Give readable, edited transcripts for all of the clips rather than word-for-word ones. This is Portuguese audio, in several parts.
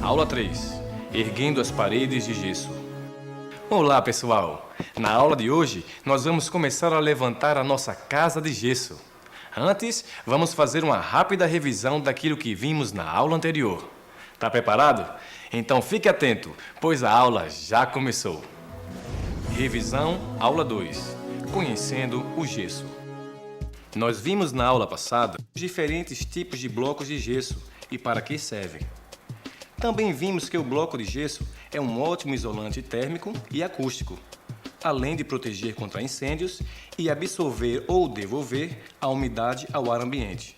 Aula 3. Erguendo as paredes de gesso. Olá, pessoal! Na aula de hoje, nós vamos começar a levantar a nossa casa de gesso. Antes, vamos fazer uma rápida revisão daquilo que vimos na aula anterior. Tá preparado? Então fique atento, pois a aula já começou. Revisão, aula 2. Conhecendo o gesso. Nós vimos na aula passada os diferentes tipos de blocos de gesso e para que servem. Também vimos que o bloco de gesso é um ótimo isolante térmico e acústico, além de proteger contra incêndios e absorver ou devolver a umidade ao ar ambiente.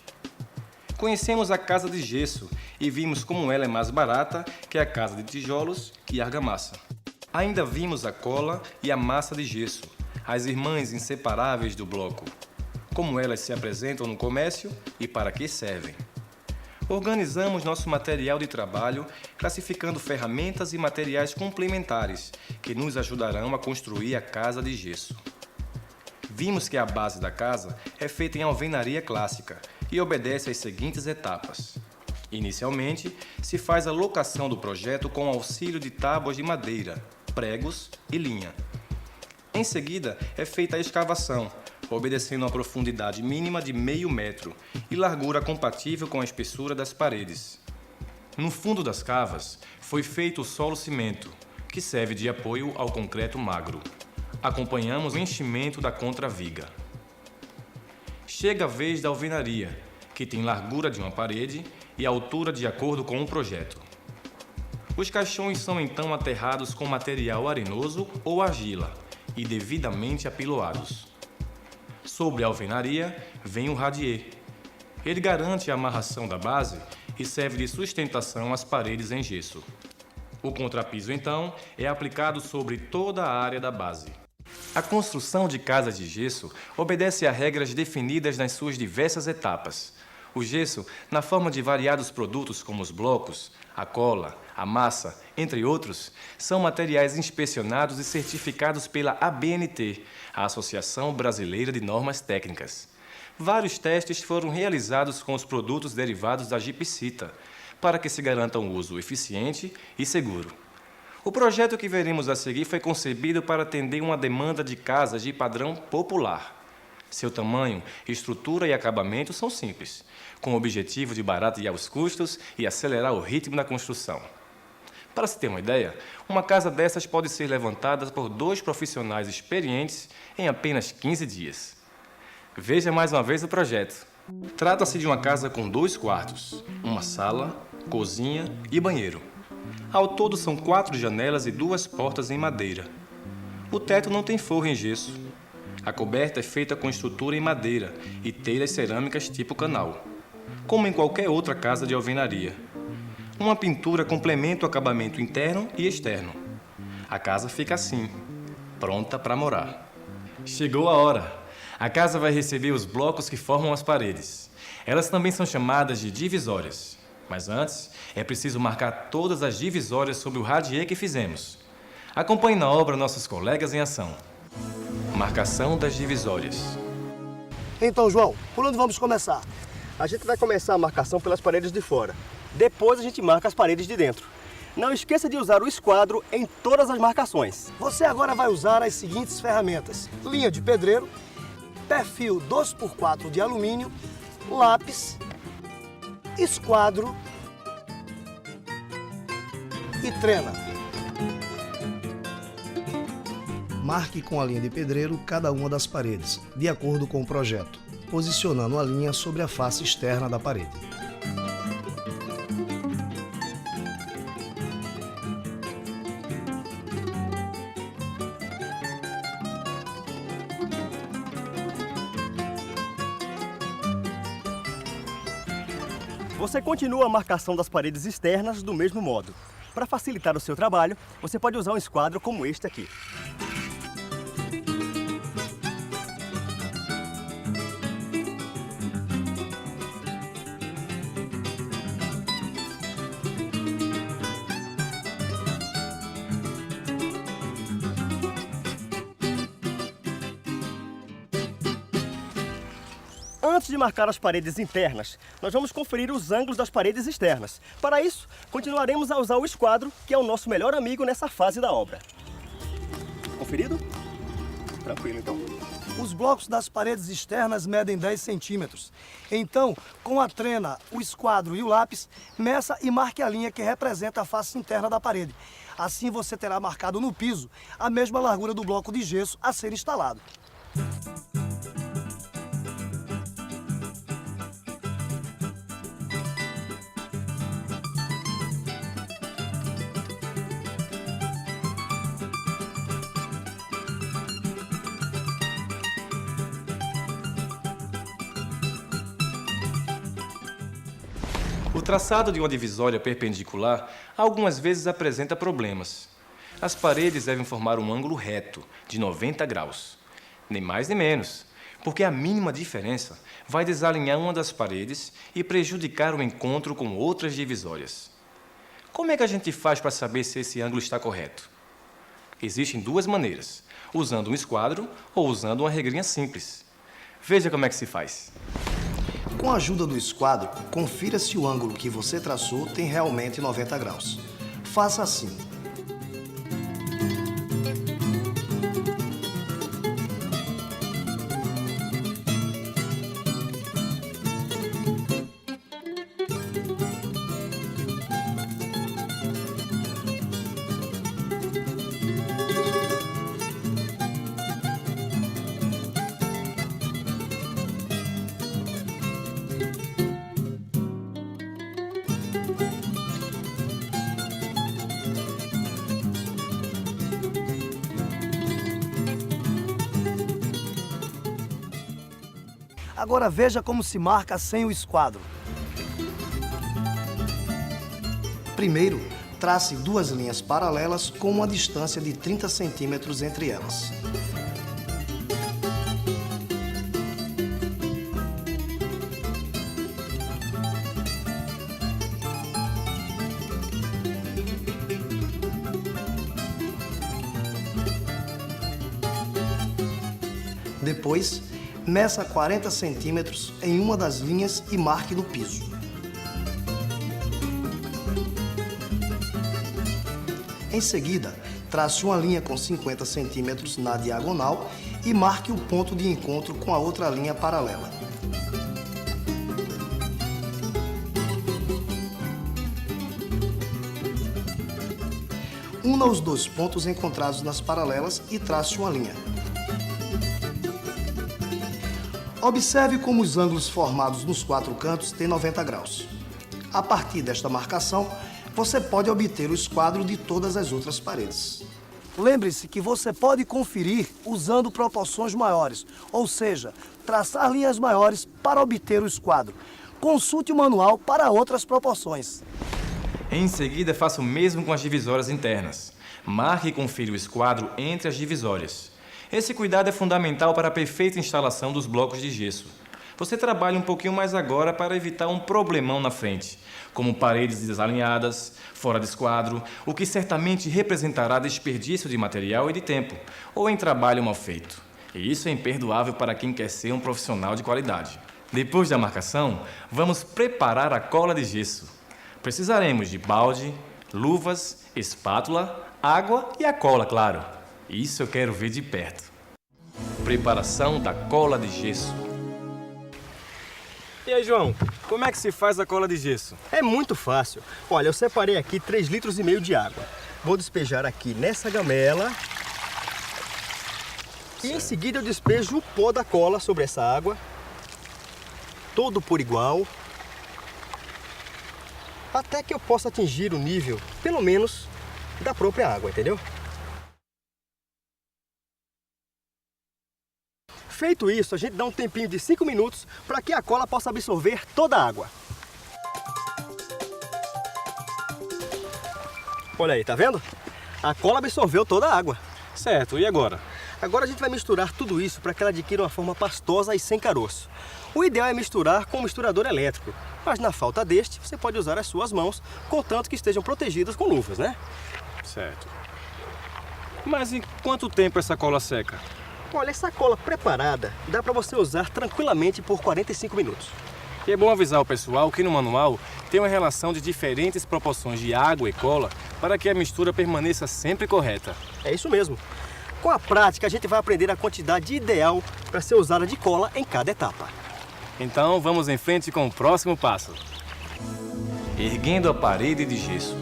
Conhecemos a casa de gesso e vimos como ela é mais barata que a casa de tijolos e argamassa. Ainda vimos a cola e a massa de gesso, as irmãs inseparáveis do bloco, como elas se apresentam no comércio e para que servem. Organizamos nosso material de trabalho classificando ferramentas e materiais complementares que nos ajudarão a construir a casa de gesso. Vimos que a base da casa é feita em alvenaria clássica e obedece às seguintes etapas. Inicialmente, se faz a locação do projeto com auxílio de tábuas de madeira, pregos e linha. Em seguida, é feita a escavação, obedecendo uma profundidade mínima de meio metro e largura compatível com a espessura das paredes. No fundo das cavas, foi feito o solo-cimento, que serve de apoio ao concreto magro. Acompanhamos o enchimento da contraviga. Chega a vez da alvenaria, que tem largura de uma parede e altura de acordo com o projeto. Os caixões são então aterrados com material arenoso ou argila e devidamente apiloados. Sobre a alvenaria vem o radier. Ele garante a amarração da base e serve de sustentação às paredes em gesso. O contrapiso, então, é aplicado sobre toda a área da base. A construção de casas de gesso obedece a regras definidas nas suas diversas etapas. O gesso, na forma de variados produtos como os blocos, a cola, a massa, entre outros, são materiais inspecionados e certificados pela ABNT, a Associação Brasileira de Normas Técnicas. Vários testes foram realizados com os produtos derivados da gipsita, para que se garanta um uso eficiente e seguro. O projeto que veremos a seguir foi concebido para atender uma demanda de casas de padrão popular. Seu tamanho, estrutura e acabamento são simples, com o objetivo de baratear os custos e acelerar o ritmo da construção. Para se ter uma ideia, uma casa dessas pode ser levantada por 2 profissionais experientes em apenas 15 dias. Veja mais uma vez o projeto. Trata-se de uma casa com 2 quartos, uma sala, cozinha e banheiro. Ao todo são 4 janelas e 2 portas em madeira. O teto não tem forro em gesso. A coberta é feita com estrutura em madeira e telhas cerâmicas tipo canal, como em qualquer outra casa de alvenaria. Uma pintura complementa o acabamento interno e externo. A casa fica assim, pronta para morar. Chegou a hora! A casa vai receber os blocos que formam as paredes. Elas também são chamadas de divisórias. Mas antes, é preciso marcar todas as divisórias sobre o radier que fizemos. Acompanhe na obra nossos colegas em ação. Marcação das divisórias. Então, João, por onde vamos começar? A gente vai começar a marcação pelas paredes de fora. Depois a gente marca as paredes de dentro. Não esqueça de usar o esquadro em todas as marcações. Você agora vai usar as seguintes ferramentas: linha de pedreiro, perfil 2x4 de alumínio, lápis, esquadro e trena. Marque com a linha de pedreiro cada uma das paredes, de acordo com o projeto, posicionando a linha sobre a face externa da parede. Você continua a marcação das paredes externas do mesmo modo. Para facilitar o seu trabalho, você pode usar um esquadro como este aqui. Antes de marcar as paredes internas, nós vamos conferir os ângulos das paredes externas. Para isso, continuaremos a usar o esquadro, que é o nosso melhor amigo nessa fase da obra. Conferido? Tranquilo, então. Os blocos das paredes externas medem 10 centímetros. Então, com a trena, o esquadro e o lápis, meça e marque a linha que representa a face interna da parede. Assim você terá marcado no piso a mesma largura do bloco de gesso a ser instalado. O traçado de uma divisória perpendicular algumas vezes apresenta problemas. As paredes devem formar um ângulo reto, de 90 graus. Nem mais nem menos, porque a mínima diferença vai desalinhar uma das paredes e prejudicar o encontro com outras divisórias. Como é que a gente faz para saber se esse ângulo está correto? Existem duas maneiras, usando um esquadro ou usando uma regrinha simples. Veja como é que se faz. Com a ajuda do esquadro, confira se o ângulo que você traçou tem realmente 90 graus. Faça assim. Agora veja como se marca sem o esquadro. Primeiro, trace duas linhas paralelas com uma distância de 30 centímetros entre elas. Depois, meça 40 centímetros em uma das linhas e marque no piso. Em seguida, trace uma linha com 50 centímetros na diagonal e marque o ponto de encontro com a outra linha paralela. Una os dois pontos encontrados nas paralelas e trace uma linha. Observe como os ângulos formados nos quatro cantos têm 90 graus. A partir desta marcação, você pode obter o esquadro de todas as outras paredes. Lembre-se que você pode conferir usando proporções maiores, ou seja, traçar linhas maiores para obter o esquadro. Consulte o manual para outras proporções. Em seguida, faça o mesmo com as divisórias internas. Marque e confira o esquadro entre as divisórias. Esse cuidado é fundamental para a perfeita instalação dos blocos de gesso. Você trabalha um pouquinho mais agora para evitar um problemão na frente, como paredes desalinhadas, fora de esquadro, o que certamente representará desperdício de material e de tempo, ou em trabalho mal feito. E isso é imperdoável para quem quer ser um profissional de qualidade. Depois da marcação, vamos preparar a cola de gesso. Precisaremos de balde, luvas, espátula, água e a cola, claro. Isso eu quero ver de perto. Preparação da cola de gesso. E aí, João, como é que se faz a cola de gesso? É muito fácil. Olha, eu separei aqui 3,5 litros de água. Vou despejar aqui nessa gamela. E em seguida eu despejo o pó da cola sobre essa água. Todo por igual. Até que eu possa atingir o nível, pelo menos, da própria água, entendeu? Feito isso, a gente dá um tempinho de 5 minutos para que a cola possa absorver toda a água. Olha aí, tá vendo? A cola absorveu toda a água. Certo, e agora? Agora a gente vai misturar tudo isso para que ela adquira uma forma pastosa e sem caroço. O ideal é misturar com um misturador elétrico, mas na falta deste, você pode usar as suas mãos, contanto que estejam protegidas com luvas, né? Certo. Mas em quanto tempo essa cola seca? Olha, essa cola preparada dá para você usar tranquilamente por 45 minutos. E é bom avisar o pessoal que no manual tem uma relação de diferentes proporções de água e cola para que a mistura permaneça sempre correta. É isso mesmo. Com a prática, a gente vai aprender a quantidade ideal para ser usada de cola em cada etapa. Então, vamos em frente com o próximo passo. Erguendo a parede de gesso.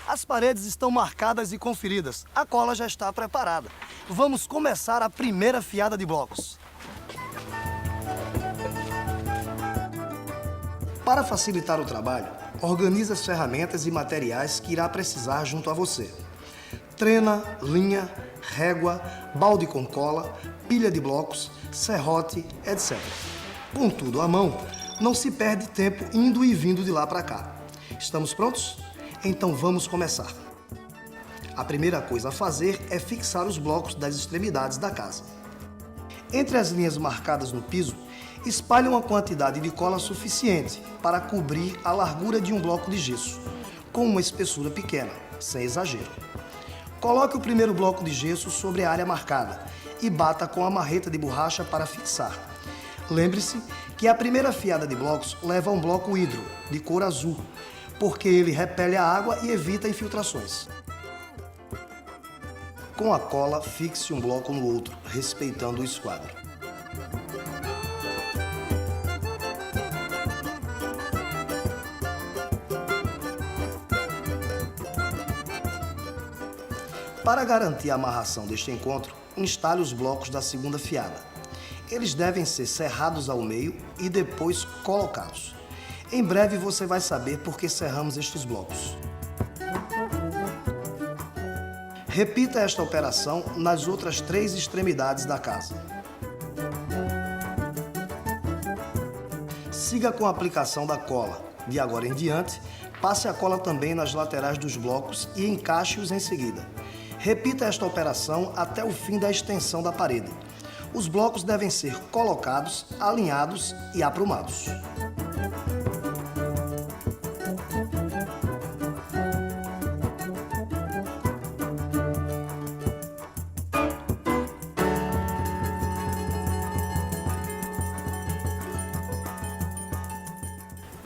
As paredes estão marcadas e conferidas. A cola já está preparada. Vamos começar a primeira fiada de blocos. Para facilitar o trabalho, organize as ferramentas e materiais que irá precisar junto a você. Trena, linha, régua, balde com cola, pilha de blocos, serrote, etc. Com tudo à mão, não se perde tempo indo e vindo de lá para cá. Estamos prontos? Então vamos começar. A primeira coisa a fazer é fixar os blocos das extremidades da casa. Entre as linhas marcadas no piso, espalhe uma quantidade de cola suficiente para cobrir a largura de um bloco de gesso, com uma espessura pequena, sem exagero. Coloque o primeiro bloco de gesso sobre a área marcada e bata com a marreta de borracha para fixar. Lembre-se que a primeira fiada de blocos leva um bloco hidro, de cor azul, porque ele repele a água e evita infiltrações. Com a cola, fixe um bloco no outro, respeitando o esquadro. Para garantir a amarração deste encontro, instale os blocos da segunda fiada. Eles devem ser serrados ao meio e depois colocados. Em breve você vai saber por que serramos estes blocos. Repita esta operação nas outras 3 extremidades da casa. Siga com a aplicação da cola. De agora em diante, passe a cola também nas laterais dos blocos e encaixe-os em seguida. Repita esta operação até o fim da extensão da parede. Os blocos devem ser colocados, alinhados e aprumados.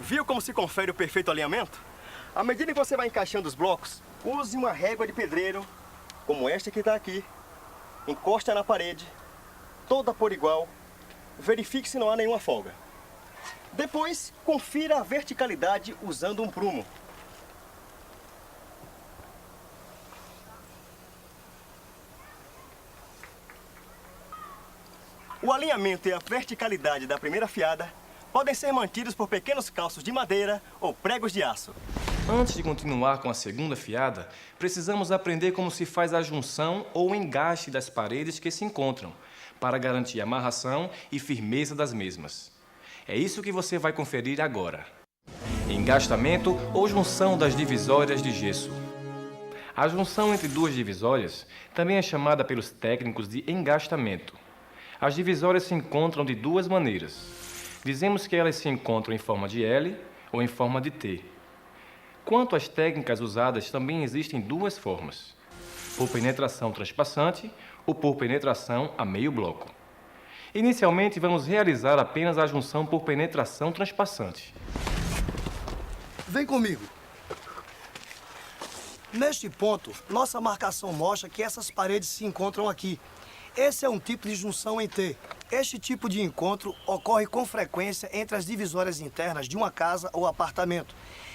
Viu como se confere o perfeito alinhamento? À medida que você vai encaixando os blocos, use uma régua de pedreiro, como esta que está aqui, encosta na parede, toda por igual, verifique se não há nenhuma folga. Depois, confira a verticalidade usando um prumo. O alinhamento e a verticalidade da primeira fiada podem ser mantidos por pequenos calços de madeira ou pregos de aço. Antes de continuar com a segunda fiada, precisamos aprender como se faz a junção ou engaste das paredes que se encontram, para garantir a amarração e firmeza das mesmas. É isso que você vai conferir agora. Engastamento ou junção das divisórias de gesso. A junção entre duas divisórias também é chamada pelos técnicos de engastamento. As divisórias se encontram de duas maneiras. Dizemos que elas se encontram em forma de L ou em forma de T. Quanto às técnicas usadas, também existem duas formas: por penetração transpassante ou por penetração a meio bloco. Inicialmente, vamos realizar apenas a junção por penetração transpassante. Vem comigo. Neste ponto, nossa marcação mostra que essas paredes se encontram aqui. Esse é um tipo de junção em T. Este tipo de encontro ocorre com frequência entre as divisórias internas de uma casa ou apartamento.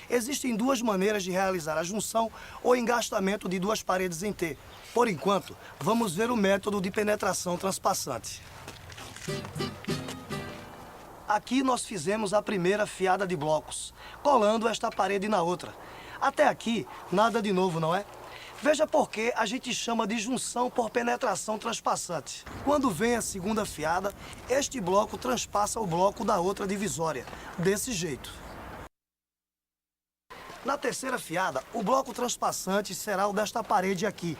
Existem duas maneiras de realizar a junção ou engastamento de duas paredes em T. Por enquanto, vamos ver o método de penetração transpassante. Aqui nós fizemos a primeira fiada de blocos, colando esta parede na outra. Até aqui, nada de novo, não é? Veja por que a gente chama de junção por penetração transpassante. Quando vem a segunda fiada, este bloco transpassa o bloco da outra divisória, desse jeito. Na terceira fiada, o bloco transpassante será o desta parede aqui.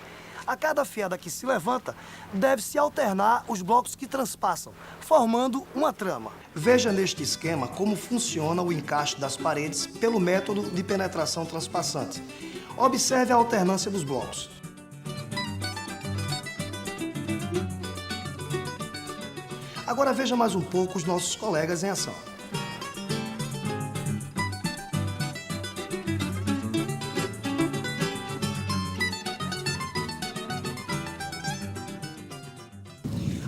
A cada fiada que se levanta, deve-se alternar os blocos que transpassam, formando uma trama. Veja neste esquema como funciona o encaixe das paredes pelo método de penetração transpassante. Observe a alternância dos blocos. Agora veja mais um pouco os nossos colegas em ação.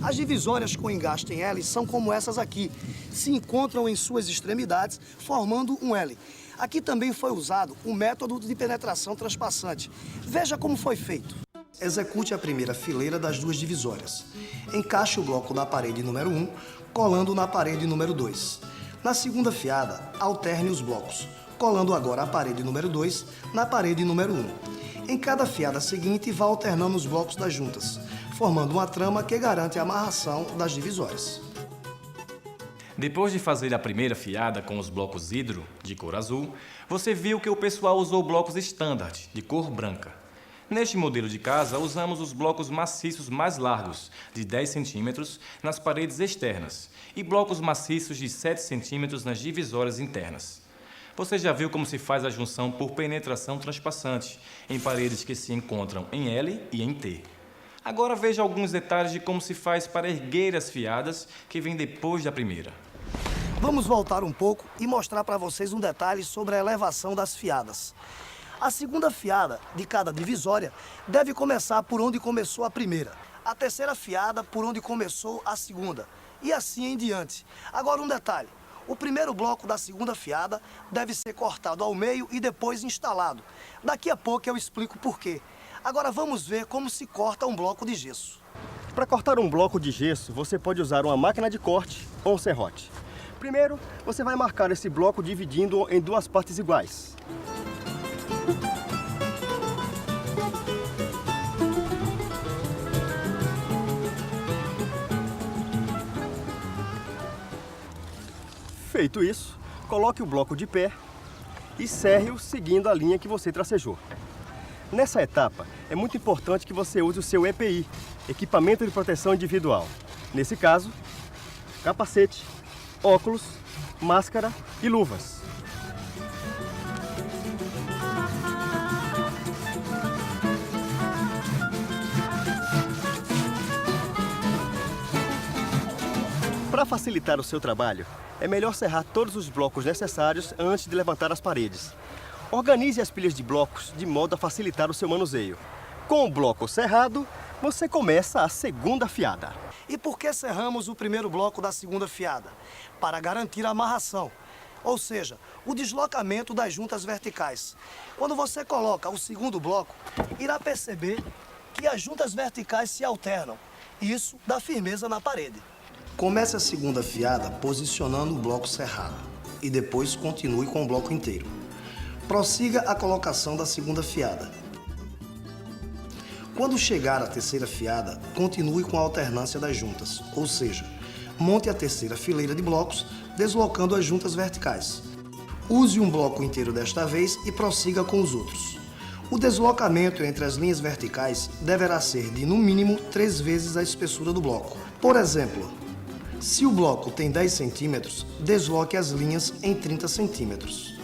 As divisórias com engaste em L são como essas aqui. Se encontram em suas extremidades, formando um L. Aqui também foi usado o método de penetração transpassante. Veja como foi feito. Execute a primeira fileira das duas divisórias. Encaixe o bloco na parede número 1, colando na parede número 2. Na segunda fiada, alterne os blocos, colando agora a parede número 2 na parede número 1. Em cada fiada seguinte, vá alternando os blocos das juntas, formando uma trama que garante a amarração das divisórias. Depois de fazer a primeira fiada com os blocos hidro, de cor azul, você viu que o pessoal usou blocos standard, de cor branca. Neste modelo de casa, usamos os blocos maciços mais largos, de 10 centímetros, nas paredes externas, e blocos maciços de 7 centímetros nas divisórias internas. Você já viu como se faz a junção por penetração transpassante, em paredes que se encontram em L e em T. Agora veja alguns detalhes de como se faz para erguer as fiadas que vêm depois da primeira. Vamos voltar um pouco e mostrar para vocês um detalhe sobre a elevação das fiadas. A segunda fiada de cada divisória deve começar por onde começou a primeira. A terceira fiada por onde começou a segunda. E assim em diante. Agora um detalhe. O primeiro bloco da segunda fiada deve ser cortado ao meio e depois instalado. Daqui a pouco eu explico por quê. Agora vamos ver como se corta um bloco de gesso. Para cortar um bloco de gesso, você pode usar uma máquina de corte ou um serrote. Primeiro, você vai marcar esse bloco dividindo em duas partes iguais. Feito isso, coloque o bloco de pé e serre-o seguindo a linha que você tracejou. Nessa etapa, é muito importante que você use o seu EPI, Equipamento de Proteção Individual. Nesse caso, capacete, óculos, máscara e luvas. Para facilitar o seu trabalho, é melhor serrar todos os blocos necessários antes de levantar as paredes. Organize as pilhas de blocos de modo a facilitar o seu manuseio. Com o bloco cerrado, você começa a segunda fiada. E por que serramos o primeiro bloco da segunda fiada? Para garantir a amarração, ou seja, o deslocamento das juntas verticais. Quando você coloca o segundo bloco, irá perceber que as juntas verticais se alternam. Isso dá firmeza na parede. Comece a segunda fiada posicionando o bloco cerrado e depois continue com o bloco inteiro. Prossiga a colocação da segunda fiada. Quando chegar à terceira fiada, continue com a alternância das juntas, ou seja, monte a terceira fileira de blocos, deslocando as juntas verticais. Use um bloco inteiro desta vez e prossiga com os outros. O deslocamento entre as linhas verticais deverá ser de, no mínimo, 3 vezes a espessura do bloco. Por exemplo, se o bloco tem 10 centímetros, desloque as linhas em 30 centímetros.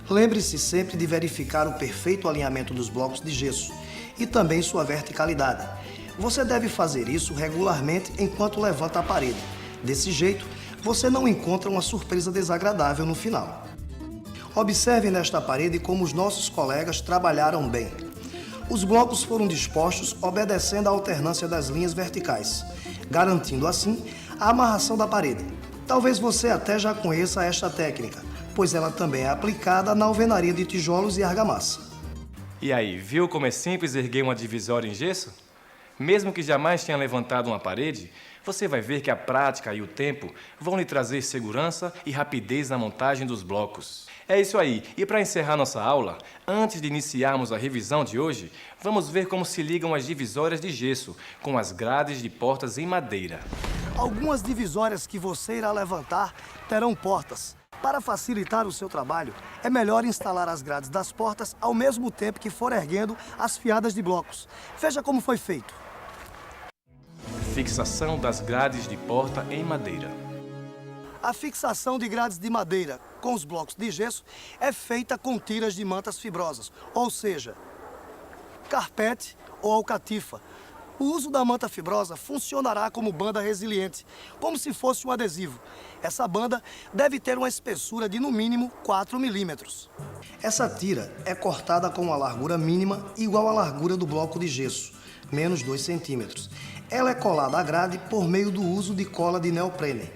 Lembre-se sempre de verificar o perfeito alinhamento dos blocos de gesso e também sua verticalidade. Você deve fazer isso regularmente enquanto levanta a parede. Desse jeito, você não encontra uma surpresa desagradável no final. Observe nesta parede como os nossos colegas trabalharam bem. Os blocos foram dispostos obedecendo à alternância das linhas verticais, garantindo assim a amarração da parede. Talvez você até já conheça esta técnica, pois ela também é aplicada na alvenaria de tijolos e argamassa. E aí, viu como é simples erguer uma divisória em gesso? Mesmo que jamais tenha levantado uma parede, você vai ver que a prática e o tempo vão lhe trazer segurança e rapidez na montagem dos blocos. É isso aí. E para encerrar nossa aula, antes de iniciarmos a revisão de hoje, vamos ver como se ligam as divisórias de gesso com as grades de portas em madeira. Algumas divisórias que você irá levantar terão portas. Para facilitar o seu trabalho, é melhor instalar as grades das portas ao mesmo tempo que for erguendo as fiadas de blocos. Veja como foi feito. Fixação das grades de porta em madeira. A fixação de grades de madeira com os blocos de gesso é feita com tiras de mantas fibrosas, ou seja, carpete ou alcatifa. O uso da manta fibrosa funcionará como banda resiliente, como se fosse um adesivo. Essa banda deve ter uma espessura de no mínimo 4 milímetros. Essa tira é cortada com uma largura mínima igual à largura do bloco de gesso, menos 2 centímetros. Ela é colada à grade por meio do uso de cola de neoprene,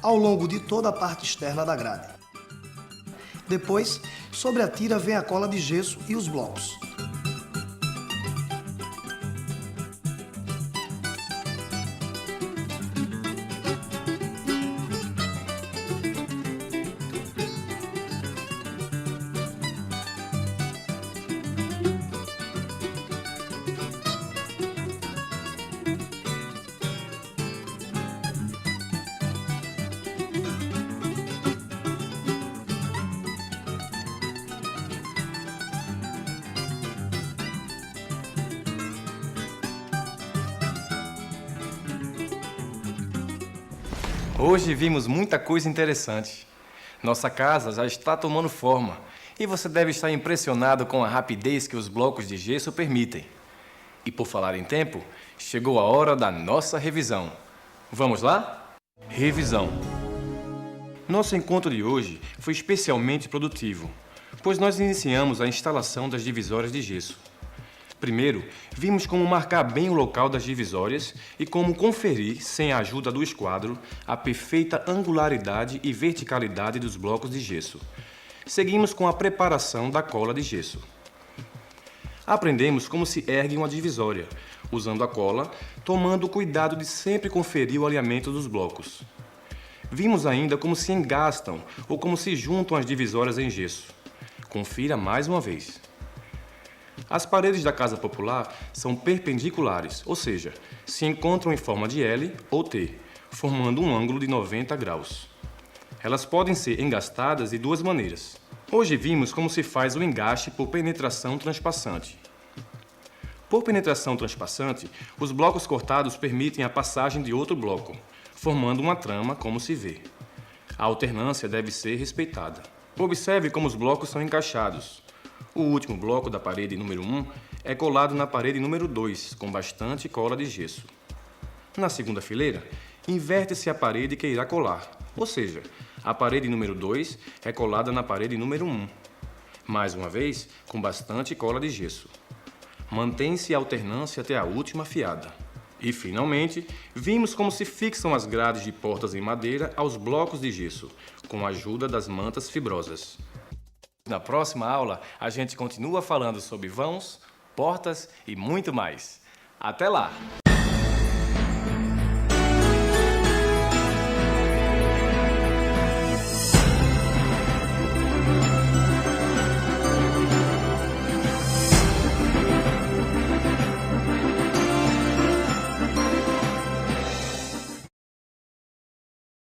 ao longo de toda a parte externa da grade. Depois, sobre a tira vem a cola de gesso e os blocos. Hoje vimos muita coisa interessante. Nossa casa já está tomando forma e você deve estar impressionado com a rapidez que os blocos de gesso permitem. E por falar em tempo, chegou a hora da nossa revisão. Vamos lá? Revisão. Nosso encontro de hoje foi especialmente produtivo, pois nós iniciamos a instalação das divisórias de gesso. Primeiro, vimos como marcar bem o local das divisórias e como conferir, sem a ajuda do esquadro, a perfeita angularidade e verticalidade dos blocos de gesso. Seguimos com a preparação da cola de gesso. Aprendemos como se ergue uma divisória, usando a cola, tomando o cuidado de sempre conferir o alinhamento dos blocos. Vimos ainda como se engastam ou como se juntam as divisórias em gesso. Confira mais uma vez. As paredes da casa popular são perpendiculares, ou seja, se encontram em forma de L ou T, formando um ângulo de 90 graus. Elas podem ser engastadas de duas maneiras. Hoje vimos como se faz o engaste por penetração transpassante. Por penetração transpassante, os blocos cortados permitem a passagem de outro bloco, formando uma trama, como se vê. A alternância deve ser respeitada. Observe como os blocos são encaixados. O último bloco da parede número 1 é colado na parede número 2, com bastante cola de gesso. Na segunda fileira, inverte-se a parede que irá colar, ou seja, a parede número 2 é colada na parede número 1. Mais uma vez, com bastante cola de gesso. Mantém-se a alternância até a última fiada. E, finalmente, vimos como se fixam as grades de portas em madeira aos blocos de gesso, com a ajuda das mantas fibrosas. Na próxima aula, a gente continua falando sobre vãos, portas e muito mais. Até lá!